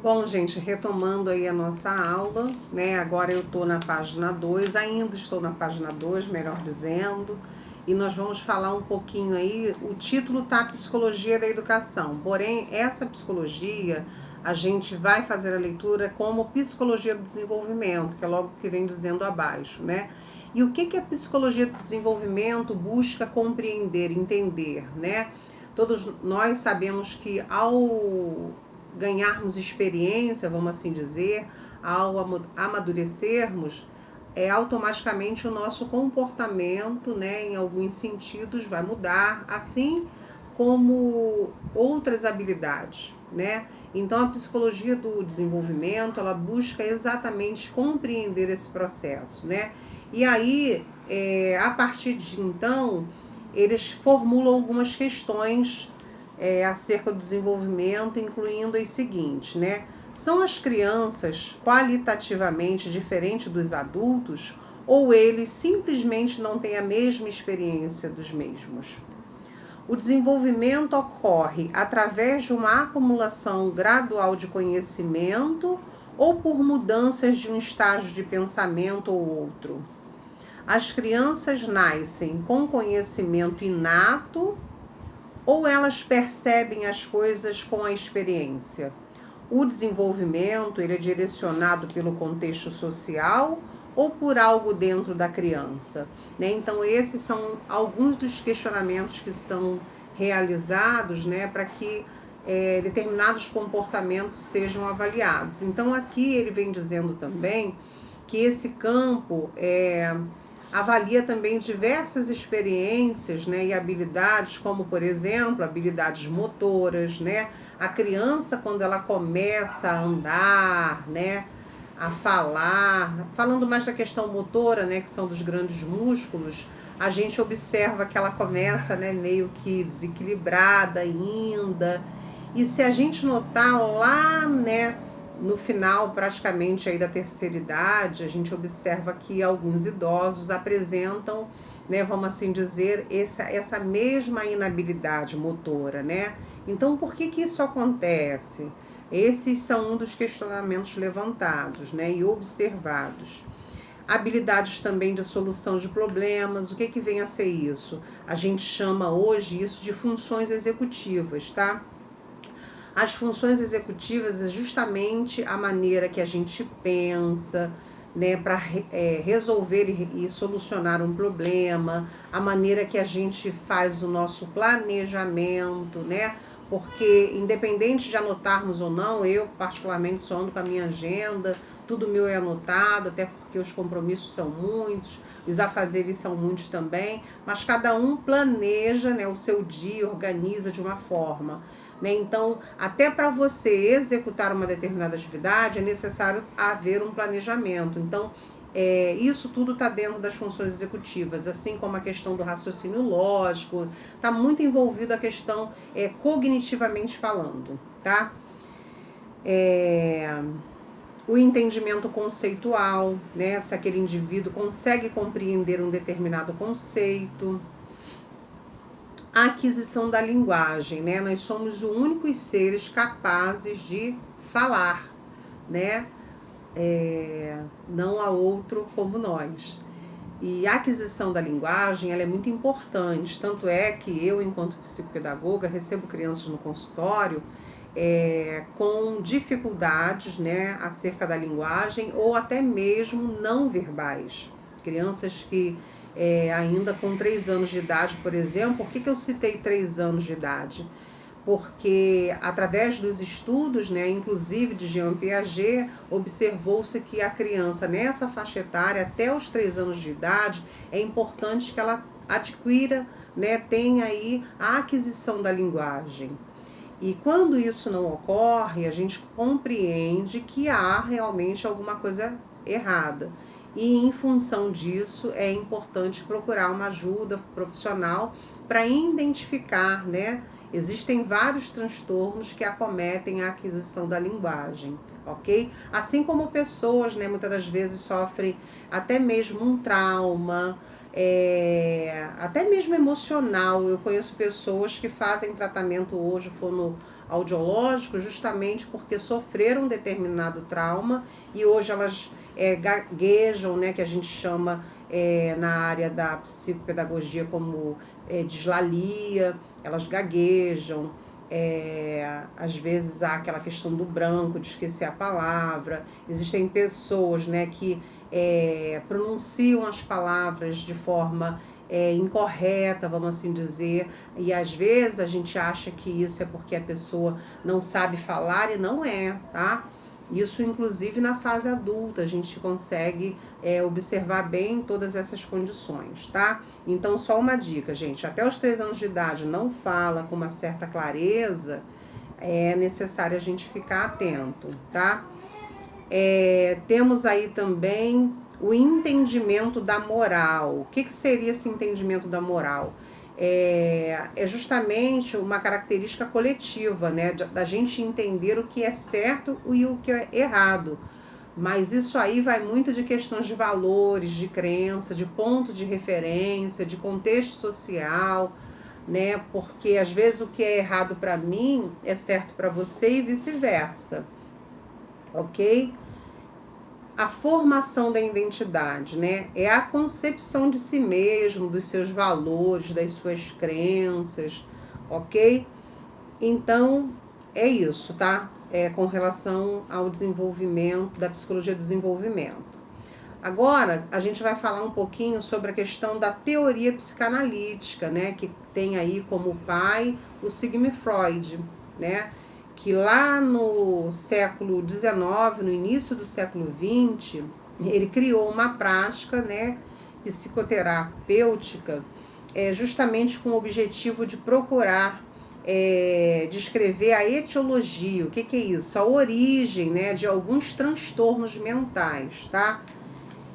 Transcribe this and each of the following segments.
Bom, gente, retomando aí a nossa aula, né? Agora eu tô na página 2, ainda estou na página 2, melhor dizendo, e nós vamos falar um pouquinho aí, o título tá Psicologia da Educação, porém, essa psicologia, a gente vai fazer a leitura como Psicologia do Desenvolvimento, que é logo o que vem dizendo abaixo, né? E o que a Psicologia do Desenvolvimento busca compreender, entender, né? Todos nós sabemos que ao ganharmos experiência, vamos assim dizer, ao amadurecermos, automaticamente o nosso comportamento, né, em alguns sentidos vai mudar, assim como outras habilidades, né? Então a psicologia do desenvolvimento, ela busca exatamente compreender esse processo, né? E aí, a partir de então, eles formulam algumas questões acerca do desenvolvimento, incluindo as seguintes, né? São as crianças qualitativamente diferentes dos adultos ou eles simplesmente não têm a mesma experiência dos mesmos? O desenvolvimento ocorre através de uma acumulação gradual de conhecimento ou por mudanças de um estágio de pensamento ou outro? As crianças nascem com conhecimento inato ou elas percebem as coisas com a experiência? O desenvolvimento ele é direcionado pelo contexto social ou por algo dentro da criança, né? Então esses são alguns dos questionamentos que são realizados, né, para que determinados comportamentos sejam avaliados. Então aqui ele vem dizendo também que esse campo avalia também diversas experiências, né, e habilidades, como por exemplo, habilidades motoras, né? A criança, quando ela começa a andar, né, a falar, falando mais da questão motora, né, que são dos grandes músculos, a gente observa que ela começa, né, meio que desequilibrada ainda. E se a gente notar lá, né, no final praticamente aí da terceira idade, a gente observa que alguns idosos apresentam, né, vamos assim dizer, essa mesma inabilidade motora, né? Então, por que isso acontece? Esses são um dos questionamentos levantados, né, e observados. Habilidades também de solução de problemas, o que vem a ser isso? A gente chama hoje isso de funções executivas, tá? As funções executivas é justamente a maneira que a gente pensa, né, para resolver e solucionar um problema, a maneira que a gente faz o nosso planejamento, né? Porque independente de anotarmos ou não, eu particularmente só ando com a minha agenda, tudo meu é anotado, até porque os compromissos são muitos, os afazeres são muitos também, mas cada um planeja, né, o seu dia, organiza de uma forma. Né? Então, até para você executar uma determinada atividade, é necessário haver um planejamento. Então, isso tudo está dentro das funções executivas, assim como a questão do raciocínio lógico, está muito envolvido a questão cognitivamente falando, tá? O entendimento conceitual, né? Se aquele indivíduo consegue compreender um determinado conceito. A aquisição da linguagem, né? Nós somos os únicos seres capazes de falar, né? Não há outro como nós. E a aquisição da linguagem, ela é muito importante, tanto é que eu, enquanto psicopedagoga, recebo crianças no consultório com dificuldades, né, acerca da linguagem ou até mesmo não verbais. Crianças que ainda com 3 anos de idade, por exemplo, por que eu citei 3 anos de idade? Porque através dos estudos, né, inclusive de Jean Piaget, observou-se que a criança nessa faixa etária, até os 3 anos de idade, é importante que ela adquira, né, tenha aí a aquisição da linguagem. E quando isso não ocorre, a gente compreende que há realmente alguma coisa errada. E em função disso, é importante procurar uma ajuda profissional para identificar, né? Existem vários transtornos que acometem a aquisição da linguagem, ok? Assim como pessoas, né, muitas das vezes sofrem até mesmo um trauma, até mesmo emocional. Eu conheço pessoas que fazem tratamento hoje, audiológico justamente porque sofreram um determinado trauma e hoje elas gaguejam, né, que a gente chama na área da psicopedagogia como dislalia, elas gaguejam, às vezes há aquela questão do branco, de esquecer a palavra. Existem pessoas, né, que pronunciam as palavras de forma incorreta, vamos assim dizer, e às vezes a gente acha que isso é porque a pessoa não sabe falar e não é, tá? Isso, inclusive, na fase adulta, a gente consegue observar bem todas essas condições, tá? Então, só uma dica, gente, até os 3 anos de idade não fala com uma certa clareza, é necessário a gente ficar atento, tá? Temos aí também o entendimento da moral. O que seria esse entendimento da moral? É justamente uma característica coletiva, né? Da gente entender o que é certo e o que é errado. Mas isso aí vai muito de questões de valores, de crença, de ponto de referência, de contexto social, né? Porque às vezes o que é errado para mim é certo para você e vice-versa, ok? A formação da identidade, né? É a concepção de si mesmo, dos seus valores, das suas crenças, ok? Então, é isso, tá? Com relação ao desenvolvimento, da psicologia do desenvolvimento. Agora, a gente vai falar um pouquinho sobre a questão da teoria psicanalítica, né? Que tem aí como pai o Sigmund Freud, né? Que lá no século XIX, no início do século XX, ele criou uma prática, né, psicoterapêutica, justamente com o objetivo de procurar descrever a etiologia. O que é isso? A origem, né, de alguns transtornos mentais, tá?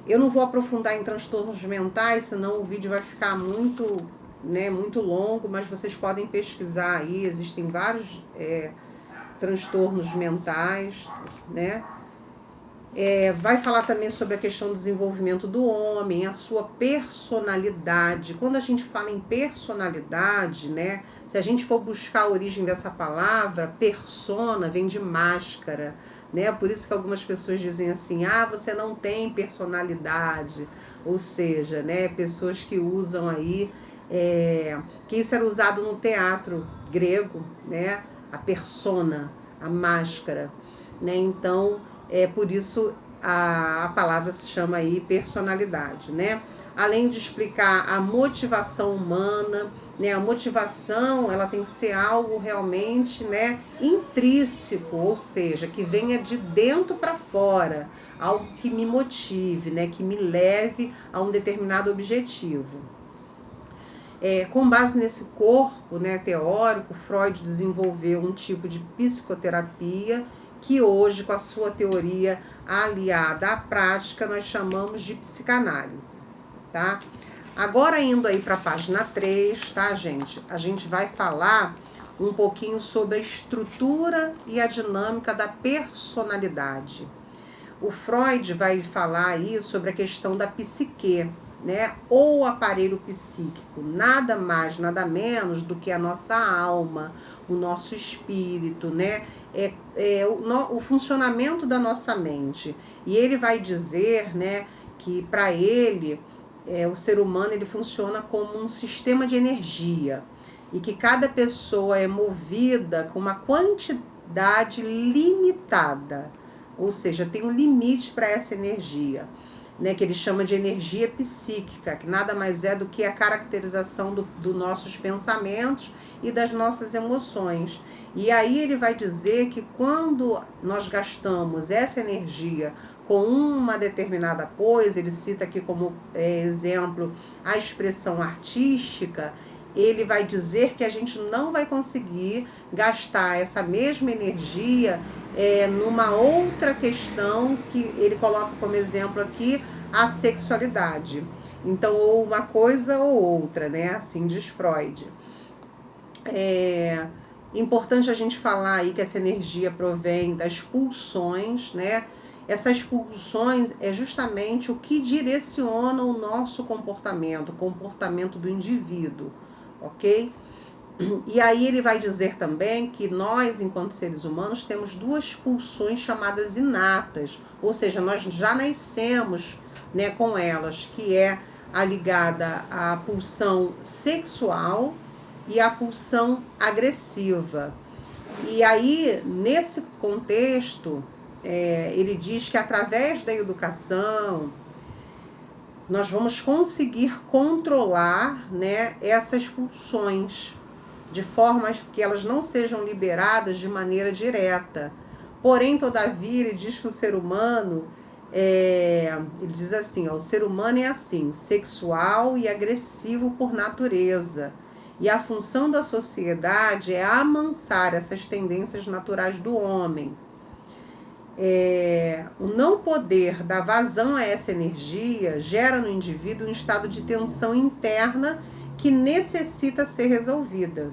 Eu não vou aprofundar em transtornos mentais, senão o vídeo vai ficar muito, né, muito longo, mas vocês podem pesquisar aí, existem vários transtornos mentais, né? Vai falar também sobre a questão do desenvolvimento do homem, a sua personalidade. Quando a gente fala em personalidade, né? Se a gente for buscar a origem dessa palavra, persona vem de máscara, né? Por isso que algumas pessoas dizem assim, você não tem personalidade. Ou seja, né? Pessoas que usam aí, que isso era usado no teatro grego, né? A persona, a máscara, né? Então, por isso a palavra se chama aí personalidade, né? Além de explicar a motivação humana, né? A motivação, ela tem que ser algo realmente, né, intrínseco, ou seja, que venha de dentro para fora, algo que me motive, né, que me leve a um determinado objetivo. Com base nesse corpo, né, teórico, Freud desenvolveu um tipo de psicoterapia que hoje, com a sua teoria aliada à prática, nós chamamos de psicanálise, tá? Agora, indo aí para a página 3, tá, gente? A gente vai falar um pouquinho sobre a estrutura e a dinâmica da personalidade. O Freud vai falar aí sobre a questão da psique, né? Ou aparelho psíquico, nada mais, nada menos do que a nossa alma, o nosso espírito, né? O funcionamento da nossa mente. E ele vai dizer, né, que para ele, o ser humano ele funciona como um sistema de energia e que cada pessoa é movida com uma quantidade limitada, ou seja, tem um limite para essa energia, né, que ele chama de energia psíquica, que nada mais é do que a caracterização dos nossos pensamentos e das nossas emoções. E aí ele vai dizer que quando nós gastamos essa energia com uma determinada coisa, ele cita aqui como exemplo a expressão artística, ele vai dizer que a gente não vai conseguir gastar essa mesma energia numa outra questão que ele coloca como exemplo aqui, a sexualidade. Então, ou uma coisa ou outra, né? Assim diz Freud. Importante a gente falar aí que essa energia provém das pulsões, né? Essas pulsões é justamente o que direciona o nosso comportamento, o comportamento do indivíduo, ok? E aí ele vai dizer também que nós, enquanto seres humanos, temos duas pulsões chamadas inatas, ou seja, nós já nascemos, né, com elas, que é a ligada à pulsão sexual e à pulsão agressiva. E aí, nesse contexto, ele diz que através da educação nós vamos conseguir controlar, né, essas pulsões, de forma que elas não sejam liberadas de maneira direta. Porém, todavia, ele diz que o ser humano, ele diz assim, ó, o ser humano é assim, sexual e agressivo por natureza. E a função da sociedade é amansar essas tendências naturais do homem. O não poder dar vazão a essa energia gera no indivíduo um estado de tensão interna que necessita ser resolvida.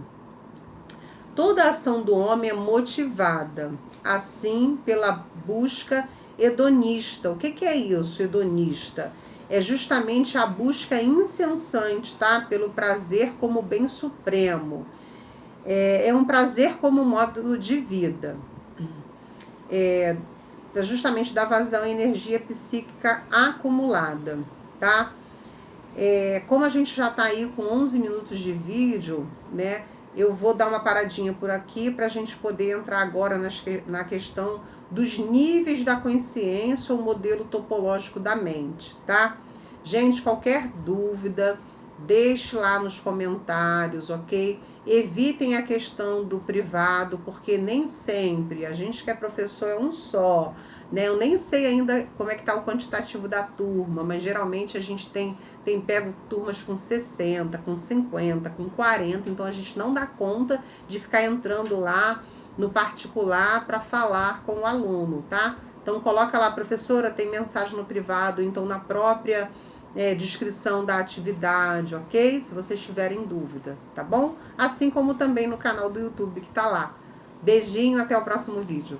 Toda a ação do homem é motivada, assim, pela busca hedonista. O que é isso, hedonista? É justamente a busca incessante, tá? Pelo prazer como bem supremo. É um prazer como modo de vida. Para justamente dar vazão à energia psíquica acumulada, tá? Como a gente já está aí com 11 minutos de vídeo, né? Eu vou dar uma paradinha por aqui para a gente poder entrar agora na questão dos níveis da consciência ou modelo topológico da mente, tá? Gente, qualquer dúvida, deixe lá nos comentários, ok? Evitem a questão do privado, porque nem sempre, a gente que é professor é um só, né? Eu nem sei ainda como é que tá o quantitativo da turma, mas geralmente a gente tem pego turmas com 60, com 50, com 40, então a gente não dá conta de ficar entrando lá no particular para falar com o aluno, tá? Então coloca lá, professora, tem mensagem no privado, então na própria descrição da atividade, ok? Se vocês tiverem dúvida, tá bom? Assim como também no canal do YouTube que tá lá. Beijinho, até o próximo vídeo.